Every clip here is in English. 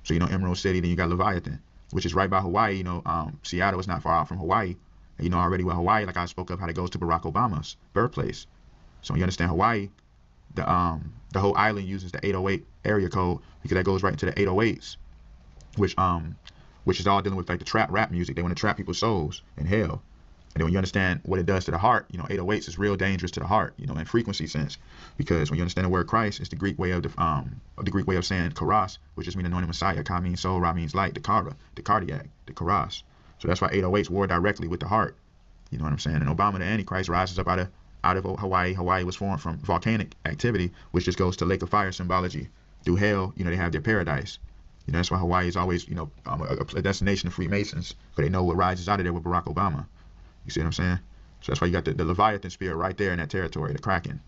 So, Emerald City, then you got Leviathan, which is right by Hawaii. Seattle is not far out from Hawaii. And you know already with Hawaii, like I spoke of, how it goes to Barack Obama's birthplace. So you understand Hawaii, the whole island uses the 808 area code because that goes right into the 808s, which is all dealing with like the trap rap music. They want to trap people's souls in hell. And then when you understand what it does to the heart, 808s is real dangerous to the heart, in frequency sense, because when you understand the word Christ, it's the Greek way of saying karas, which just means anointed Messiah. Ka means soul, Ra means light, the kara, the cardiac, the karas. So that's why 808s war directly with the heart. You know what I'm saying? And Obama, the Antichrist, rises up out of Hawaii. Hawaii was formed from volcanic activity, which just goes to lake of fire symbology. Through hell, they have their paradise. That's why Hawaii is always, a destination of Freemasons, because they know what rises out of there with Barack Obama. You see what I'm saying? So that's why you got the Leviathan spirit right there in that territory, the Kraken,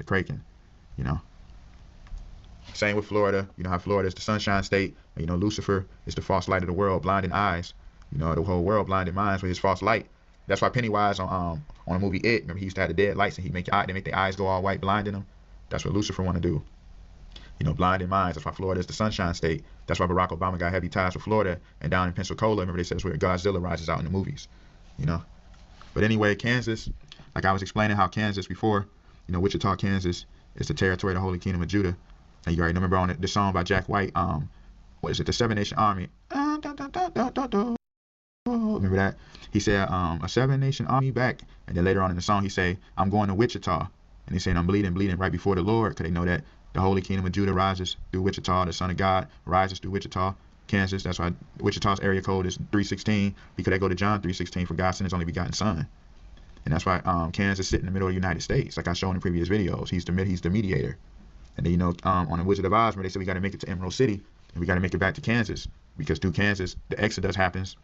Same with Florida. How Florida is the sunshine state. And, Lucifer is the false light of the world, blinding eyes. The whole world blinded minds with his false light. That's why Pennywise on the movie It, remember he used to have the dead lights and they make their eyes go all white, blinding them. That's what Lucifer want to do. Blinding minds. That's why Florida is the sunshine state. That's why Barack Obama got heavy ties with Florida. And down in Pensacola, remember they said it's where Godzilla rises out in the movies. But anyway, Kansas, like I was explaining how Kansas before, Wichita, Kansas is the territory of the Holy Kingdom of Judah. And you already remember on the song by Jack White, what is it, the Seven Nation Army. Remember that? He said, a 7-nation army back. And then later on in the song, he say, I'm going to Wichita. And he's saying, I'm bleeding right before the Lord. Because they know that the Holy Kingdom of Judah rises through Wichita. The Son of God rises through Wichita, Kansas. That's why Wichita's area code is 316. Because they go to John 3:16 for God sent his only begotten Son. And that's why Kansas sit in the middle of the United States. Like I showed in previous videos. He's the mediator. And then, on the Wizard of Oz, where they said we got to make it to Emerald City. And we got to make it back to Kansas. Because through Kansas, the Exodus happens.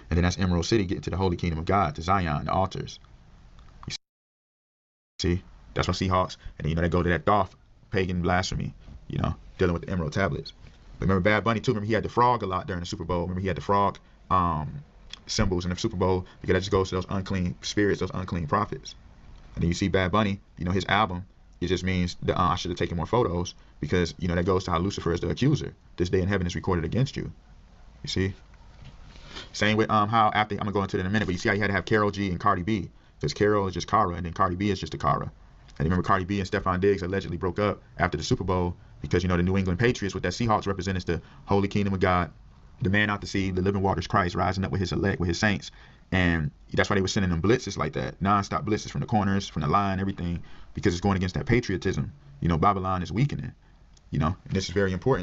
And then that's Emerald City, getting to the Holy Kingdom of God, to Zion, the altars. You see? That's why Seahawks, and then, they go to that Thoth, pagan blasphemy, dealing with the Emerald tablets. But remember Bad Bunny, too. Remember he had the frog a lot during the Super Bowl. Remember he had the frog symbols in the Super Bowl, because that just goes to those unclean spirits, those unclean prophets. And then you see Bad Bunny, his album, it just means that I should have taken more photos, because, that goes to how Lucifer is the accuser. This day in heaven is recorded against you. You see? Same with how after, I'm going to go into it in a minute, but you see how you had to have Karol G and Cardi B, because Karol is just Kara, and then Cardi B is just a Kara. And remember Cardi B and Stephon Diggs allegedly broke up after the Super Bowl, because, the New England Patriots with that Seahawks represents the Holy Kingdom of God, the man out to sea, the living waters Christ, rising up with his elect, with his saints. And that's why they were sending them blitzes like that, non-stop blitzes from the corners, from the line, everything, because it's going against that patriotism. Babylon is weakening, and this is very important.